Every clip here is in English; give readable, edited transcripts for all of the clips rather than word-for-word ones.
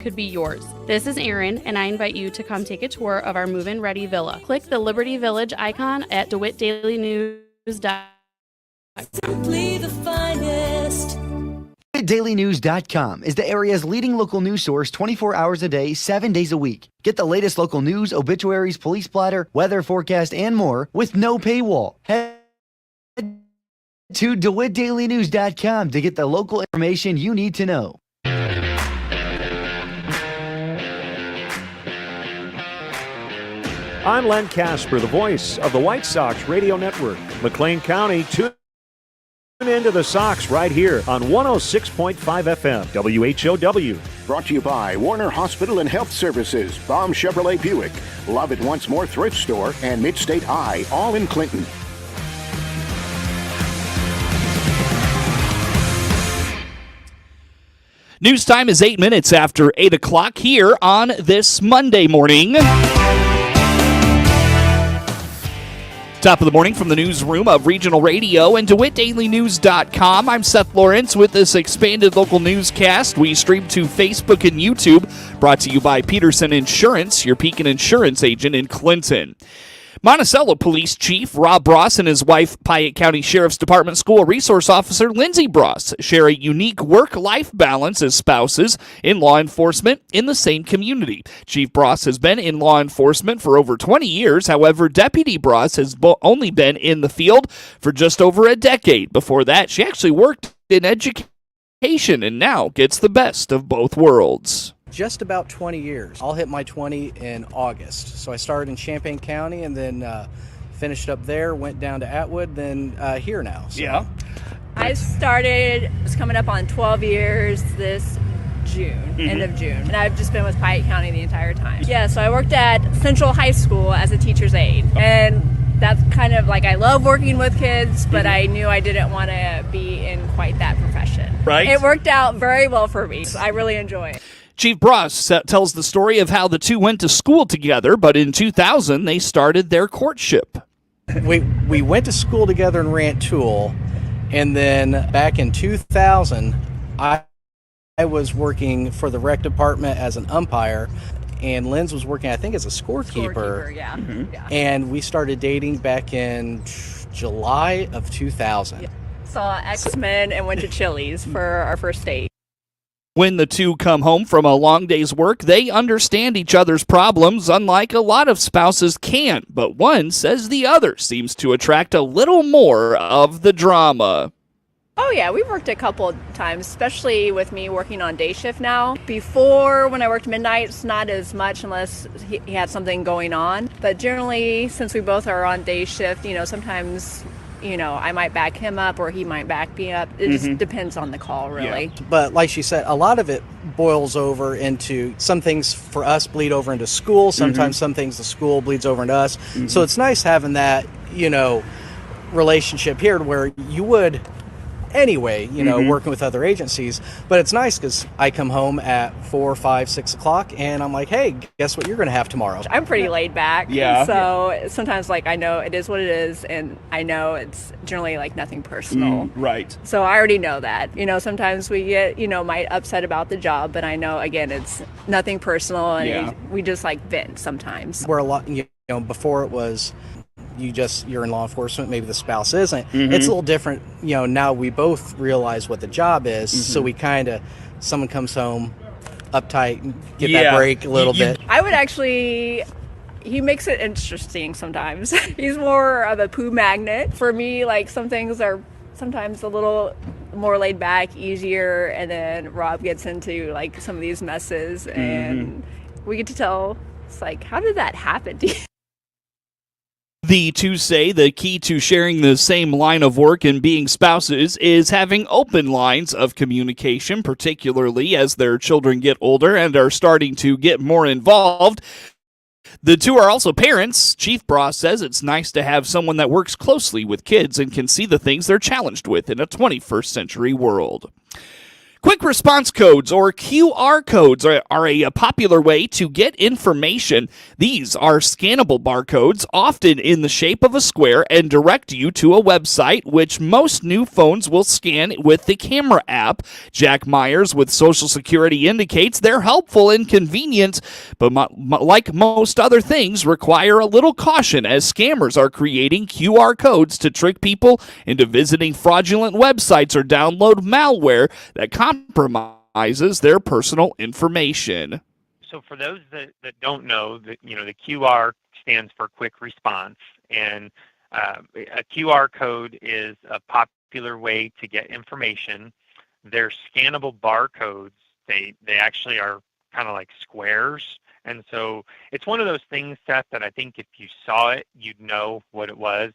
could be yours. This is Erin, and I invite you to come take a tour of our move-in ready villa. Click the Liberty Village icon at DeWittDailyNews.com. Simply the finest. DailyNews.com is the area's leading local news source 24 hours a day, 7 days a week. Get the latest local news, obituaries, police splatter, weather forecast, and more with no paywall. Head to DeWittDailyNews.com to get the local information you need to know. I'm Len Casper, the voice of the White Sox Radio Network. McLean County, tune into the Sox right here on 106.5 FM, WHOW. Brought to you by Warner Hospital and Health Services, Baum Chevrolet Buick, Love It Once More Thrift Store, and Midstate Eye, all in Clinton. News time is 8 minutes after 8 o'clock here on this Monday morning. Top of the morning from the newsroom of Regional Radio and DeWittDailyNews.com. I'm Seth Lawrence with this expanded local newscast. We stream to Facebook and YouTube, brought to you by Peterson Insurance, your Pekin Insurance agent in Clinton. Monticello Police Chief Rob Bross and his wife, Piatt County Sheriff's Department School Resource Officer Lindsay Bross, share a unique work-life balance as spouses in law enforcement in the same community. Chief Bross has been in law enforcement for over 20 years. However, Deputy Bross has only been in the field for just over a decade. Before that, she actually worked in education and now gets the best of both worlds. Just about 20 years. I'll hit my 20 in August. So I started in Champaign County and then finished up there, went down to Atwood, then here now. So. Yeah. I started, it's coming up on 12 years this June, end of June. And I've just been with Piatt County the entire time. Yeah, so I worked at Central High School as a teacher's aide. And that's kind of like, I love working with kids, but I knew I didn't want to be in quite that profession. Right. It worked out very well for me. I really enjoy it. Chief Bross tells the story of how the two went to school together, but in 2000, they started their courtship. We went to school together in Rantoul, and then back in 2000, I was working for the rec department as an umpire, and Linz was working, I think, as a scorekeeper. Yeah. Yeah. And we started dating back in July of 2000. Yeah. Saw X-Men and went to Chili's for our first date. When the two come home from a long day's work, they understand each other's problems, unlike a lot of spouses can. But one says the other seems to attract a little more of the drama. Oh yeah, we've worked a couple times, especially with me working on day shift now. Before, when I worked midnights, not as much unless he had something going on. But generally, since we both are on day shift, sometimes I might back him up or he might back me up. It just depends on the call, really. Yeah. But like she said, a lot of it boils over into some things for us bleed over into school. Sometimes some things the school bleeds over into us. So it's nice having that, relationship here where you would anyway, working with other agencies. But it's nice because I come home at 4, 5, 6 o'clock and I'm like, hey, guess what you're going to have tomorrow? I'm pretty laid back. Yeah. So sometimes I know it is what it is, and I know it's generally nothing personal. Right. So I already know that. Sometimes we get, might upset about the job, but I know, again, it's nothing personal, and we just vent sometimes. Where a lot, before it was you're in law enforcement, maybe the spouse isn't. It's a little different. Now we both realize what the job is, so we someone comes home uptight and get that break a little bit. I would actually, he makes it interesting sometimes. He's more of a poo magnet. For me, some things are sometimes a little more laid back, easier, and then Rob gets into some of these messes, and we get to tell, it's how did that happen to you? The two say the key to sharing the same line of work and being spouses is having open lines of communication, particularly as their children get older and are starting to get more involved. The two are also parents. Chief Bross says it's nice to have someone that works closely with kids and can see the things they're challenged with in a 21st century world. Quick response codes, or QR codes, are a popular way to get information. These are scannable barcodes, often in the shape of a square, and direct you to a website, which most new phones will scan with the camera app. Jack Myers with Social Security indicates they're helpful and convenient, but like most other things, require a little caution as scammers are creating QR codes to trick people into visiting fraudulent websites or download malware that compromises their personal information. So for those that don't know, the QR stands for quick response, and a QR code is a popular way to get information. They're scannable barcodes. They actually are kind of like squares, and so it's one of those things, Seth, that I think if you saw it, you'd know what it was.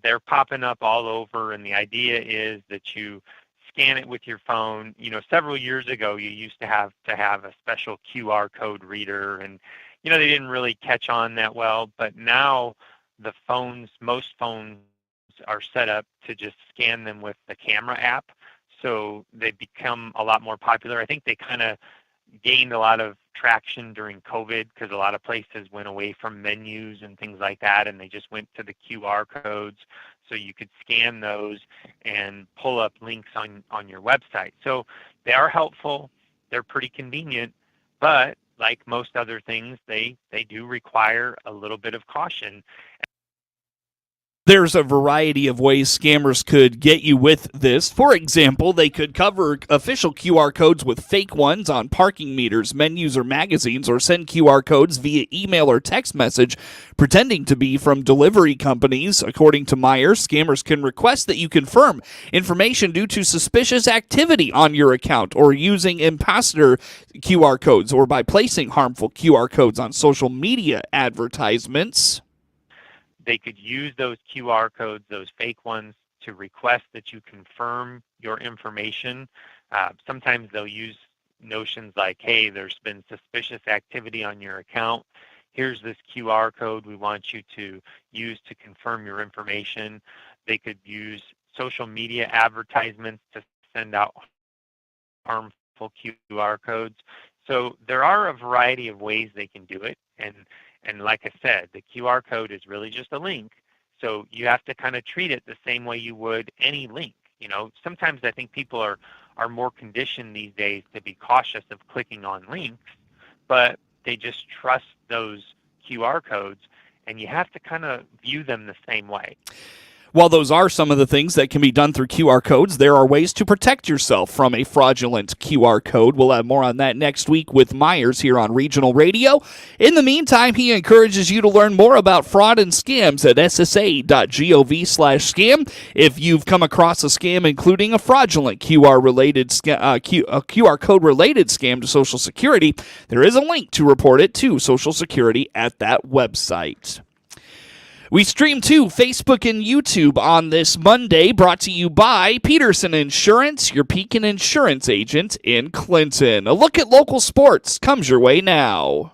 They're popping up all over, and the idea is that you scan it with your phone. Several years ago, you used to have a special QR code reader, and they didn't really catch on that well. But now most phones are set up to just scan them with the camera app, so they become a lot more popular. I think they kind of gained a lot of traction during COVID because a lot of places went away from menus and things like that, and they just went to the QR codes, so you could scan those and pull up links on your website. So they are helpful. They're pretty convenient, but like most other things, they do require a little bit of caution. There's a variety of ways scammers could get you with this. For example, they could cover official QR codes with fake ones on parking meters, menus, or magazines, or send QR codes via email or text message pretending to be from delivery companies. According to Myers, scammers can request that you confirm information due to suspicious activity on your account, or using imposter QR codes, or by placing harmful QR codes on social media advertisements. They could use those QR codes, those fake ones, to request that you confirm your information. Sometimes they'll use notions like, hey, there's been suspicious activity on your account. Here's this QR code we want you to use to confirm your information. They could use social media advertisements to send out harmful QR codes. So there are a variety of ways they can do it. And like I said, the QR code is really just a link. So you have to kind of treat it the same way you would any link. Sometimes I think people are more conditioned these days to be cautious of clicking on links, but they just trust those QR codes, and you have to kind of view them the same way. While those are some of the things that can be done through QR codes, there are ways to protect yourself from a fraudulent QR code. We'll have more on that next week with Myers here on Regional Radio. In the meantime, he encourages you to learn more about fraud and scams at ssa.gov/scam. If you've come across a scam including a fraudulent QR code related scam to Social Security, there is a link to report it to Social Security at that website. We stream to Facebook and YouTube on this Monday, brought to you by Peterson Insurance, your Pekin Insurance agent in Clinton. A look at local sports comes your way now.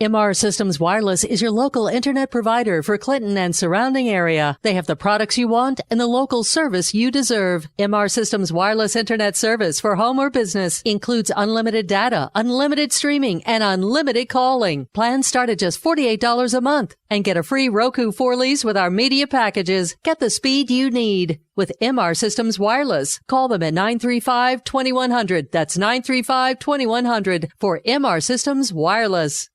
MR Systems Wireless is your local internet provider for Clinton and surrounding area. They have the products you want and the local service you deserve. MR Systems Wireless Internet service for home or business includes unlimited data, unlimited streaming, and unlimited calling. Plans start at just $48 a month and get a free Roku 4Ls with our media packages. Get the speed you need with MR Systems Wireless. Call them at 935-2100. That's 935-2100 for MR Systems Wireless.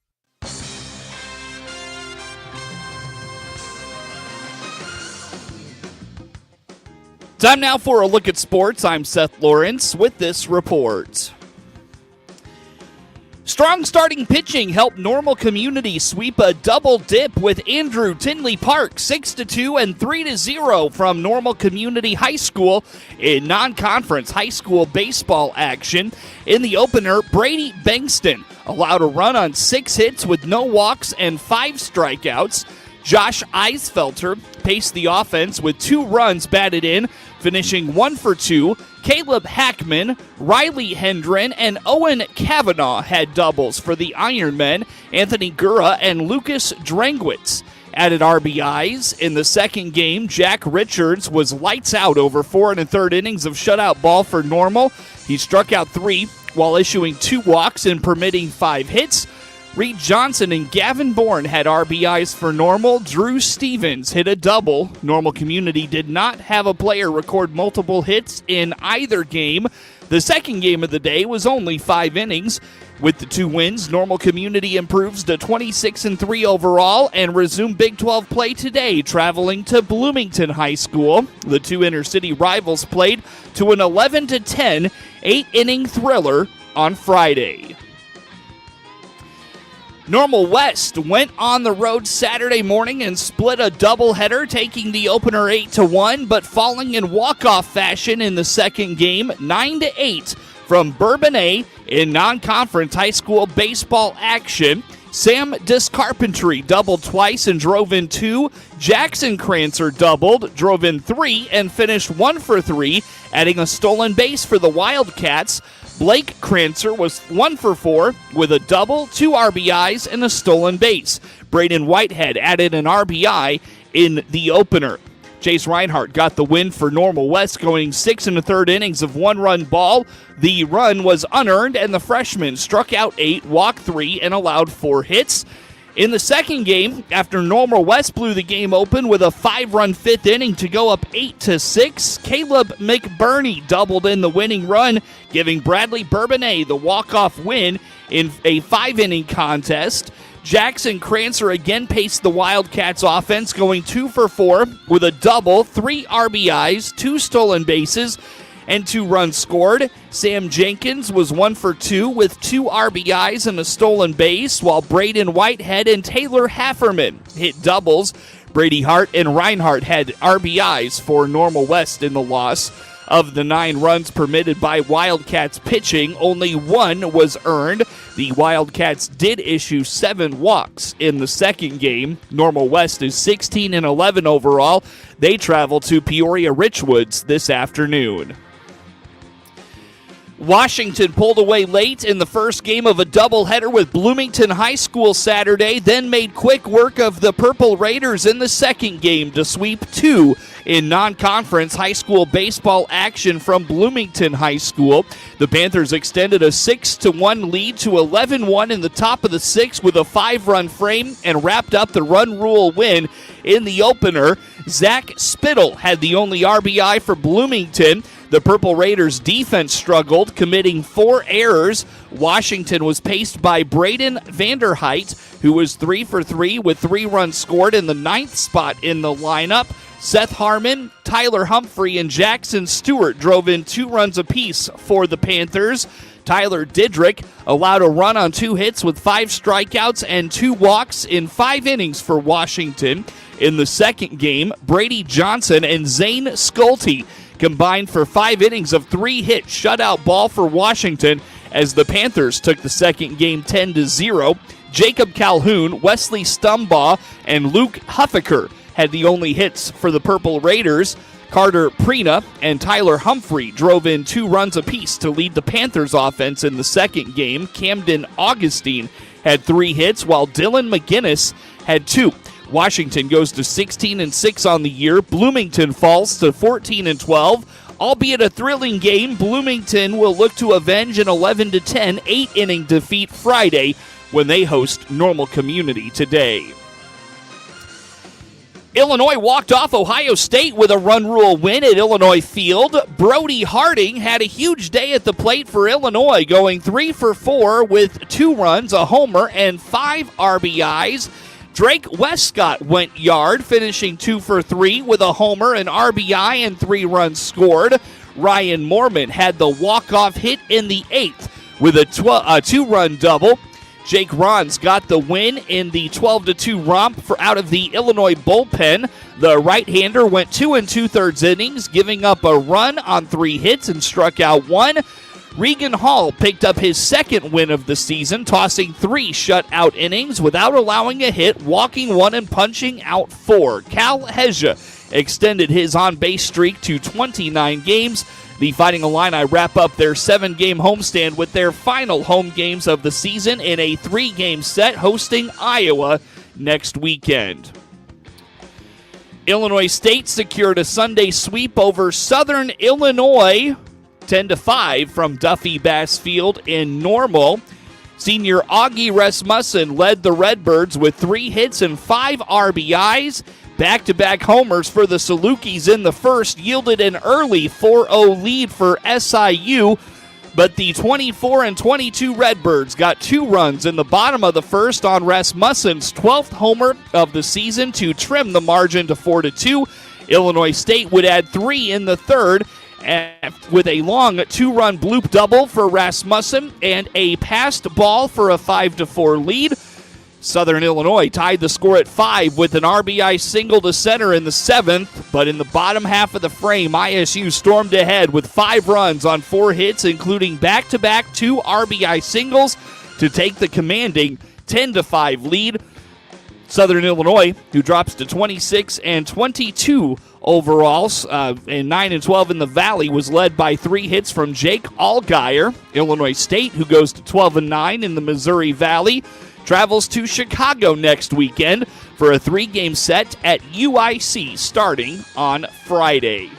Time now for a look at sports. I'm Seth Lawrence with this report. Strong starting pitching helped Normal Community sweep a double dip with Andrew Tinley Park 6-2 and 3-0 from Normal Community High School in non-conference high school baseball action. In the opener, Brady Bankston allowed a run on 6 hits with no walks and 5 strikeouts. Josh Eisfelter paced the offense with 2 runs batted in, finishing 1 for 2. Caleb Hackman, Riley Hendren, and Owen Kavanaugh had doubles for the Ironmen, Anthony Gura and Lucas Drangwitz. added RBIs. In the second game, Jack Richards was lights out over 4 1/3 innings of shutout ball for Normal. He struck out 3 while issuing 2 walks and permitting 5 hits. Reed Johnson and Gavin Bourne had RBIs for Normal. Drew Stevens hit a double. Normal Community did not have a player record multiple hits in either game. The second game of the day was only 5 innings. With the 2 wins, Normal Community improves to 26-3 overall and resume Big 12 play today, traveling to Bloomington High School. The 2 inner-city rivals played to an 11-10 8-inning thriller on Friday. Normal West went on the road Saturday morning and split a doubleheader, taking the opener 8-1, but falling in walk-off fashion in the second game, 9-8 from Bourbonnais in non-conference high school baseball action. Sam Discarpentry doubled twice and drove in 2. Jackson Crancer doubled, drove in 3, and finished 1 for 3, adding a stolen base for the Wildcats. Blake Crancer was 1 for 4 with a double, 2 RBIs, and a stolen base. Braden Whitehead added an RBI in the opener. Chase Reinhardt got the win for Normal West, going 6 1/3 innings of 1-run ball. The run was unearned, and the freshman struck out 8, walked 3, and allowed 4 hits. In the second game, after Normal West blew the game open with a 5-run 5th inning to go up 8-6, Caleb McBurney doubled in the winning run, giving Bradley Bourbonnais the walk-off win in a 5-inning contest. Jackson Crancer again paced the Wildcats offense, going 2 for 4 with a double, 3 RBIs, 2 stolen bases, and 2 runs scored. Sam Jenkins was 1 for 2 with 2 RBIs and a stolen base, while Braden Whitehead and Taylor Hafferman hit doubles. Brady Hart and Reinhardt had RBIs for Normal West in the loss. Of the 9 runs permitted by Wildcats pitching, only 1 was earned. The Wildcats did issue 7 walks in the second game. Normal West is 16-11 overall. They travel to Peoria Richwoods this afternoon. Washington pulled away late in the first game of a doubleheader with Bloomington High School Saturday, then made quick work of the Purple Raiders in the second game to sweep 2 in non-conference high school baseball action from Bloomington High School. The Panthers extended a 6-1 lead to 11-1 in the top of the 6th with a 5-run frame and wrapped up the run rule win in the opener. Zach Spittle had the only RBI for Bloomington. The Purple Raiders' defense struggled, committing 4 errors. Washington was paced by Braden Vanderheit, who was 3 for 3 with 3 runs scored in the 9th spot in the lineup. Seth Harmon, Tyler Humphrey, and Jackson Stewart drove in 2 runs apiece for the Panthers. Tyler Didrick allowed a run on 2 hits with 5 strikeouts and 2 walks in 5 innings for Washington. In the second game, Brady Johnson and Zane Schulte combined for 5 innings of 3-hit shutout ball for Washington as the Panthers took the second game 10-0. Jacob Calhoun, Wesley Stumbaugh, and Luke Huffaker had the only hits for the Purple Raiders. Carter Prina and Tyler Humphrey drove in 2 runs apiece to lead the Panthers offense in the second game. Camden Augustine had 3 hits, while Dylan McGinnis had 2. Washington goes to 16-6 on the year. Bloomington falls to 14-12. Albeit a thrilling game, Bloomington will look to avenge an 11-10 8-inning defeat Friday when they host Normal Community today. Illinois walked off Ohio State with a run rule win at Illinois Field. Brody Harding had a huge day at the plate for Illinois, going 3 for 4 with 2 runs, a homer, and 5 RBIs. Drake Westcott went yard, finishing 2 for 3 with a homer, an RBI, and 3 runs scored. Ryan Moorman had the walk-off hit in the 8th with a 2-run double. Jake Rons got the win in the 12-2 romp out of the Illinois bullpen. The right-hander went 2 2/3 innings, giving up a run on 3 hits and struck out 1. Regan Hall picked up his second win of the season, tossing 3 shutout innings without allowing a hit, walking 1 and punching out 4. Cal Hezja extended his on-base streak to 29 games. The Fighting Illini wrap up their 7-game homestand with their final home games of the season in a 3-game set, hosting Iowa next weekend. Illinois State secured a Sunday sweep over Southern Illinois, 10-5 from Duffy Bass Field in Normal. Senior Augie Rasmussen led the Redbirds with 3 hits and 5 RBIs. Back-to-back homers for the Salukis in the first yielded an early 4-0 lead for SIU, but the 24-22 Redbirds got 2 runs in the bottom of the first on Rasmussen's 12th homer of the season to trim the margin to 4-2. Illinois State would add 3 in the third, with a long 2-run bloop double for Rasmussen and a passed ball for a 5-4 lead. Southern Illinois tied the score at 5 with an RBI single to center in the 7th, but in the bottom half of the frame, ISU stormed ahead with 5 runs on 4 hits, including back-to-back 2 RBI singles to take the commanding 10-5 lead. Southern Illinois, who drops to 26-22 overall, and 9-12 in the Valley, was led by 3 hits from Jake Allgaier. Illinois State, who goes to 12-9 in the Missouri Valley, travels to Chicago next weekend for a 3-game set at UIC starting on Friday.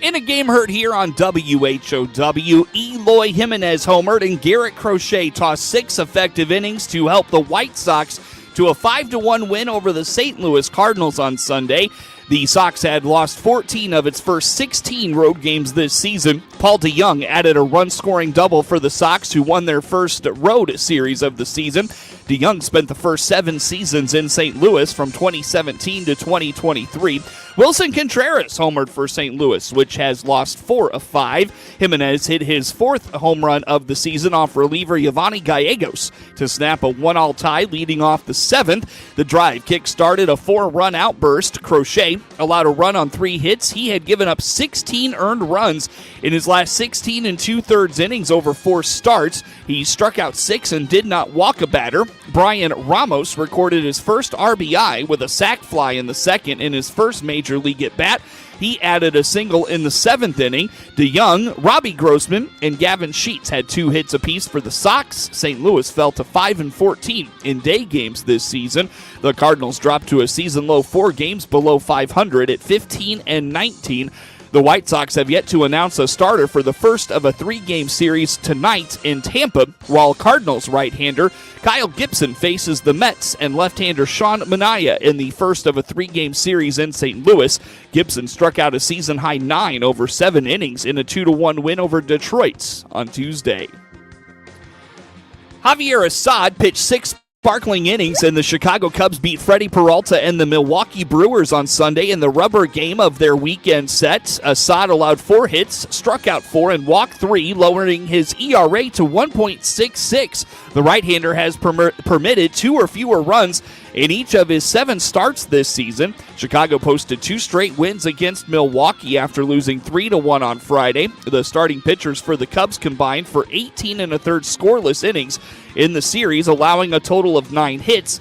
In a game heard here on WHOW, Eloy Jimenez homered and Garrett Crochet tossed 6 effective innings to help the White Sox to a 5-1 win over the St. Louis Cardinals on Sunday. The Sox had lost 14 of its first 16 road games this season. Paul DeYoung added a run-scoring double for the Sox, who won their first road series of the season. DeYoung spent the first 7 seasons in St. Louis from 2017 to 2023. Wilson Contreras homered for St. Louis, which has lost 4 of 5. Jimenez hit his 4th home run of the season off reliever Yovani Gallegos to snap a 1-all tie leading off the 7th. The drive kick-started a 4-run outburst. Crochet allowed a run on 3 hits. He had given up 16 earned runs in his last 16 2/3 innings over 4 starts. He struck out 6 and did not walk a batter. Brian Ramos recorded his first RBI with a sac fly in the 2nd in his first major league at bat. He added a single in the 7th inning. DeYoung, Robbie Grossman, and Gavin Sheets had 2 hits apiece for the Sox. St. Louis fell to 5-14 in day games this season. The Cardinals dropped to a season-low 4 games below 500 at 15-19. The White Sox have yet to announce a starter for the first of a 3-game series tonight in Tampa, while Cardinals right-hander Kyle Gibson faces the Mets and left-hander Sean Manaea in the first of a 3-game series in St. Louis. Gibson struck out a season-high 9 over 7 innings in a 2-1 win over Detroit on Tuesday. Javier Assad pitched 6 sparkling innings, and the Chicago Cubs beat Freddie Peralta and the Milwaukee Brewers on Sunday in the rubber game of their weekend set. Assad allowed 4 hits, struck out 4, and walked 3, lowering his ERA to 1.66. The right-hander has permitted 2 or fewer runs in each of his 7 starts this season. Chicago posted 2 straight wins against Milwaukee after losing 3-1 on Friday. The starting pitchers for the Cubs combined for 18 1/3 scoreless innings in the series, allowing a total of 9 hits.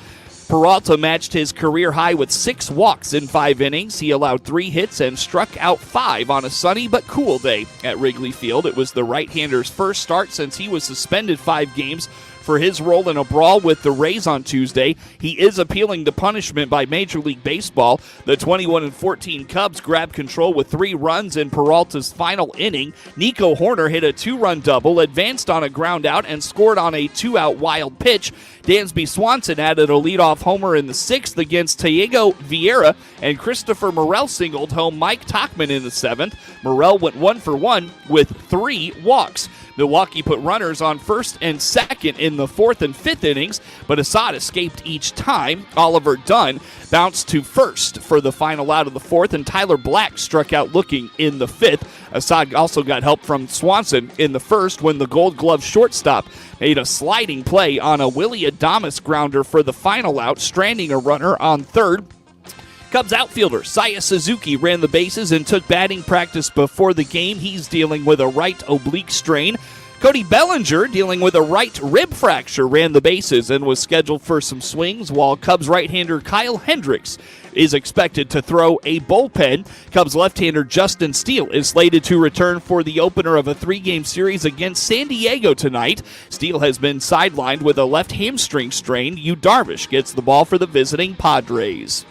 Peralta matched his career high with 6 walks in 5 innings. He allowed 3 hits and struck out 5 on a sunny but cool day at Wrigley Field. It was the right-hander's first start since he was suspended 5 games for his role in a brawl with the Rays on Tuesday. He is appealing the punishment by Major League Baseball. The 21-14 Cubs grabbed control with 3 runs in Peralta's final inning. Nico Horner hit a 2-run double, advanced on a ground out, and scored on a 2-out wild pitch. Dansby Swanson added a leadoff homer in the 6th against Diego Vieira, and Christopher Morel singled home Mike Tauchman in the 7th. Morel went 1 for 1 with 3 walks. Milwaukee put runners on first and second in the 4th and 5th innings, but Assad escaped each time. Oliver Dunn bounced to first for the final out of the 4th, and Tyler Black struck out looking in the 5th. Assad also got help from Swanson in the 1st when the Gold Glove shortstop made a sliding play on a Willie Adames grounder for the final out, stranding a runner on 3rd. Cubs outfielder Saya Suzuki ran the bases and took batting practice before the game. He's dealing with a right oblique strain. Cody Bellinger, dealing with a right rib fracture, ran the bases and was scheduled for some swings, while Cubs right-hander Kyle Hendricks is expected to throw a bullpen. Cubs left-hander Justin Steele is slated to return for the opener of a 3-game series against San Diego tonight. Steele has been sidelined with a left hamstring strain. Yu Darvish gets the ball for the visiting Padres.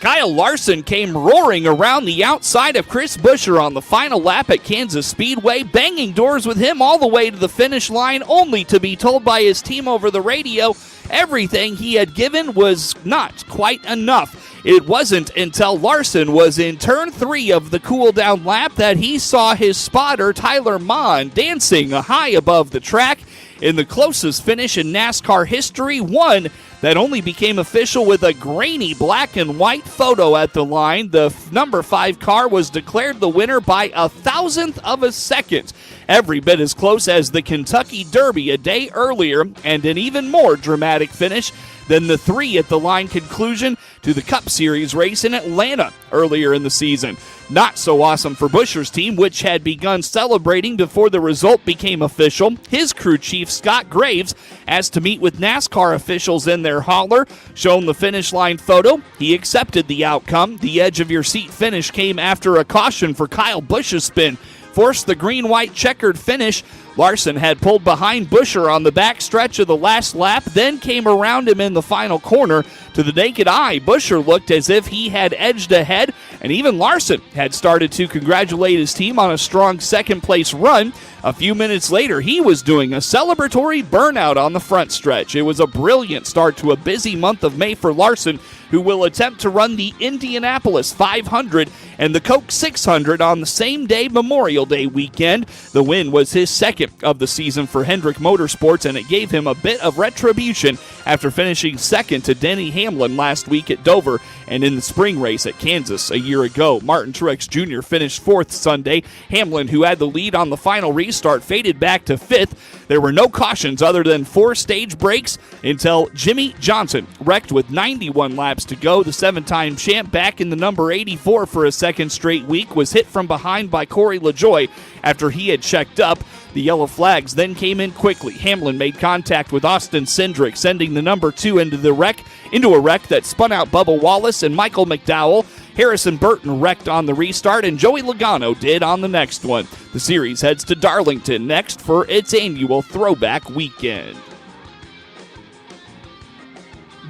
Kyle Larson came roaring around the outside of Chris Buescher on the final lap at Kansas Speedway, banging doors with him all the way to the finish line, only to be told by his team over the radio everything he had given was not quite enough. It wasn't until Larson was in turn 3 of the cool-down lap that he saw his spotter, Tyler Mahn, dancing high above the track in the closest finish in NASCAR history, one that only became official with a grainy black and white photo at the line. The number 5 car was declared the winner by 1,000th of a second, every bit as close as the Kentucky Derby a day earlier, and an even more dramatic finish than the 3 at the line conclusion to the Cup Series race in Atlanta earlier in the season. Not so awesome for Buescher's team, which had begun celebrating before the result became official. His crew chief, Scott Graves, asked to meet with NASCAR officials in their hauler. Shown the finish line photo, he accepted the outcome. The edge-of-your-seat finish came after a caution for Kyle Busch's spin forced the green-white checkered finish. Larson had pulled behind Buescher on the back stretch of the last lap, then came around him in the final corner. To the naked eye, Buescher looked as if he had edged ahead, and even Larson had started to congratulate his team on a strong second-place run. A few minutes later, he was doing a celebratory burnout on the front stretch. It was a brilliant start to a busy month of May for Larson, who will attempt to run the Indianapolis 500 and the Coke 600 on the same day, Memorial Day weekend. The win was his second of the season for Hendrick Motorsports, and it gave him a bit of retribution after finishing second to Denny Hamlin last week at Dover and in the spring race at Kansas a year ago. Martin Truex Jr. finished fourth Sunday. Hamlin, who had the lead on the final restart, faded back to fifth. There were no cautions other than 4 stage breaks until Jimmy Johnson wrecked with 91 laps to go. The 7-time champ, back in the number 84 for a second straight week, was hit from behind by Corey LaJoie after he had checked up. The yellow flags then came in quickly. Hamlin made contact with Austin Cindric, sending the number 2 into a wreck that spun out Bubba Wallace and Michael McDowell. Harrison Burton wrecked on the restart, and Joey Logano did on the next one. The series heads to Darlington next for its annual Throwback Weekend.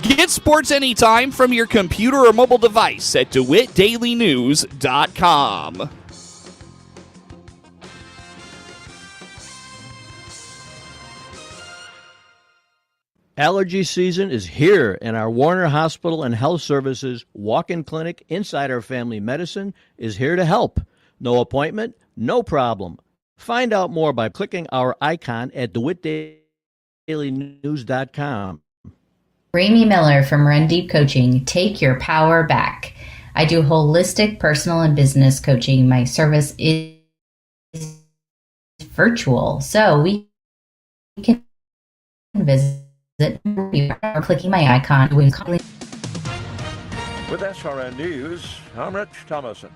Get sports anytime from your computer or mobile device at DeWittDailyNews.com. Allergy season is here, and our Warner Hospital and Health Services walk-in clinic inside our family medicine is here to help. No appointment, no problem. Find out more by clicking our icon at DeWittDailyNews.com. Ramey Miller from Run Deep Coaching. Take your power back. I do holistic personal and business coaching. My service is virtual, so we can visit or clicking my icon. With SRN News, I'm Rich Thomason.